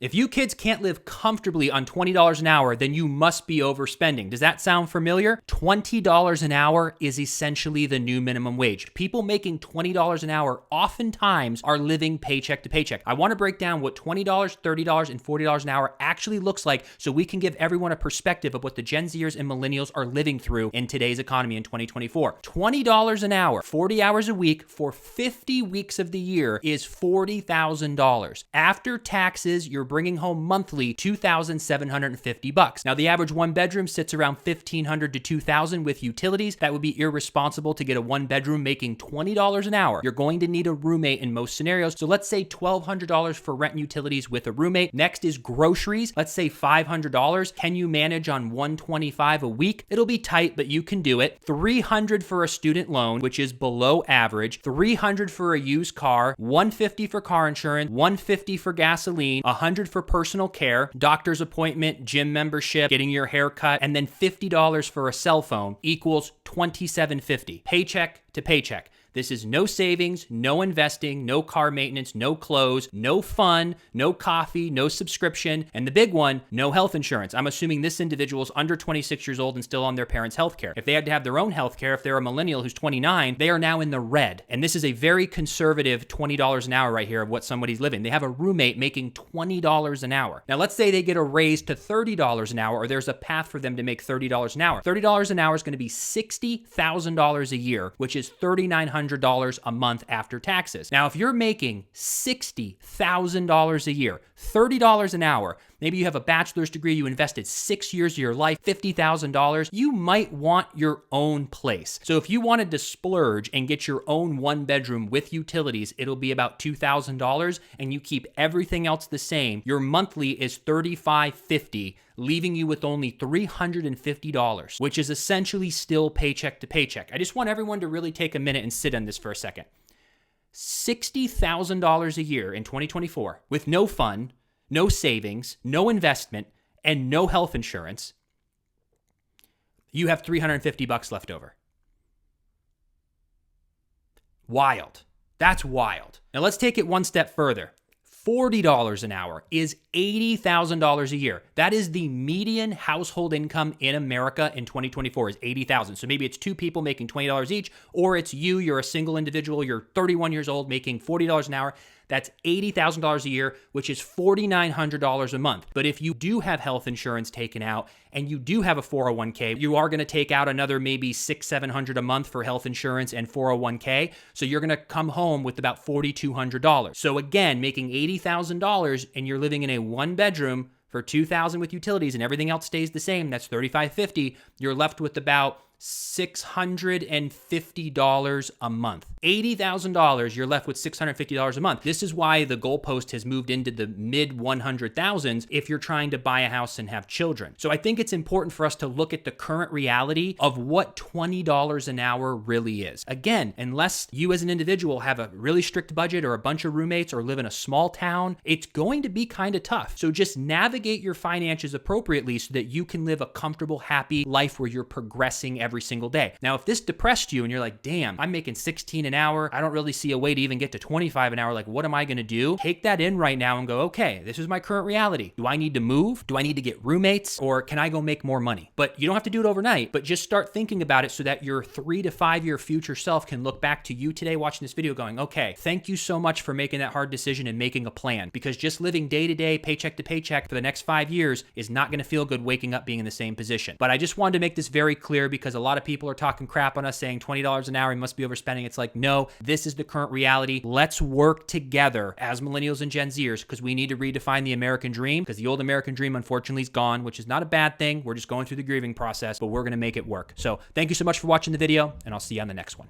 If you kids can't live comfortably on $20 an hour, then you must be overspending. Does that sound familiar? $20 an hour is essentially the new minimum wage. People making $20 an hour oftentimes are living paycheck to paycheck. I want to break down what $20, $30, and $40 an hour actually looks like so we can give everyone a perspective of what the Gen Zers and Millennials are living through in today's economy in 2024. $20 an hour, 40 hours a week for 50 weeks of the year is $40,000. After taxes, you're bringing home monthly $2,750. Now, the average one bedroom sits around $1,500 to $2,000 with utilities. That would be irresponsible to get a one bedroom making $20 an hour. You're going to need a roommate in most scenarios. So let's say $1,200 for rent and utilities with a roommate. Next is groceries. Let's say $500. Can you manage on $125 a week? It'll be tight, but you can do it. $300 for a student loan, which is below average. $300 for a used car. $150 for car insurance. $150 for gasoline. $100 for personal care, doctor's appointment, gym membership, getting your hair cut, and then $50 for a cell phone equals $2,750. Paycheck to paycheck. This is no savings, no investing, no car maintenance, no clothes, no fun, no coffee, no subscription, and the big one, no health insurance. I'm assuming this individual is under 26 years old and still on their parents' health care. If they had to have their own health care, if they're a millennial who's 29, they are now in the red. And this is a very conservative $20 an hour right here of what somebody's living. They have a roommate making $20 an hour. Now, let's say they get a raise to $30 an hour, or there's a path for them to make $30 an hour. $30 an hour is going to be $60,000 a year, which is $3,900 a month after taxes. Now, if you're making $60,000 a year, $30 an hour, maybe you have a bachelor's degree, you invested 6 years of your life, $50,000, you might want your own place. So if you wanted to splurge and get your own one bedroom with utilities, it'll be about $2,000 and you keep everything else the same. Your monthly is $3,550, leaving you with only $350, which is essentially still paycheck to paycheck. I just want everyone to really take a minute and sit on this for a second. $60,000 a year in 2024 with no fun, no savings, no investment, and no health insurance, you have $350 left over. Wild. That's wild. Now let's take it one step further. $40 an hour is $80,000 a year. That is the median household income in America in 2024 is $80,000. So maybe it's two people making $20 each, or it's you're a single individual, you're 31 years old making $40 an hour. That's $80,000 a year, which is $4,900 a month. But if you do have health insurance taken out and you do have a 401k, you are going to take out another maybe $600-700 a month for health insurance and 401k. So you're going to come home with about $4,200. So again, making $80,000 and you're living in a one bedroom for $2,000 with utilities and everything else stays the same. That's $3,550. You're left with about $650 a month. $80,000, you're left with $650 a month. This is why the goalpost has moved into the mid 100,000s if you're trying to buy a house and have children. So I think it's important for us to look at the current reality of what $20 an hour really is. Again, unless you as an individual have a really strict budget or a bunch of roommates or live in a small town, it's going to be kind of tough. So just navigate your finances appropriately so that you can live a comfortable, happy life where you're progressing every single day. Now, if this depressed you and you're like, damn, I'm making 16 an hour, I don't really see a way to even get to 25 an hour, like what am I gonna do? Take that in right now and go, okay, this is my current reality. Do I need to move? Do I need to get roommates? Or can I go make more money? But you don't have to do it overnight, but just start thinking about it so that your 3 to 5 year future self can look back to you today watching this video going, okay, thank you so much for making that hard decision and making a plan, because just living day to day, paycheck to paycheck for the next 5 years is not gonna feel good waking up being in the same position. But I just wanted to make this very clear because a lot of people are talking crap on us saying $20 an hour, we must be overspending. It's like, no, this is the current reality. Let's work together as millennials and Gen Zers because we need to redefine the American dream, because the old American dream unfortunately is gone, which is not a bad thing. We're just going through the grieving process, but we're going to make it work. So thank you so much for watching the video, and I'll see you on the next one.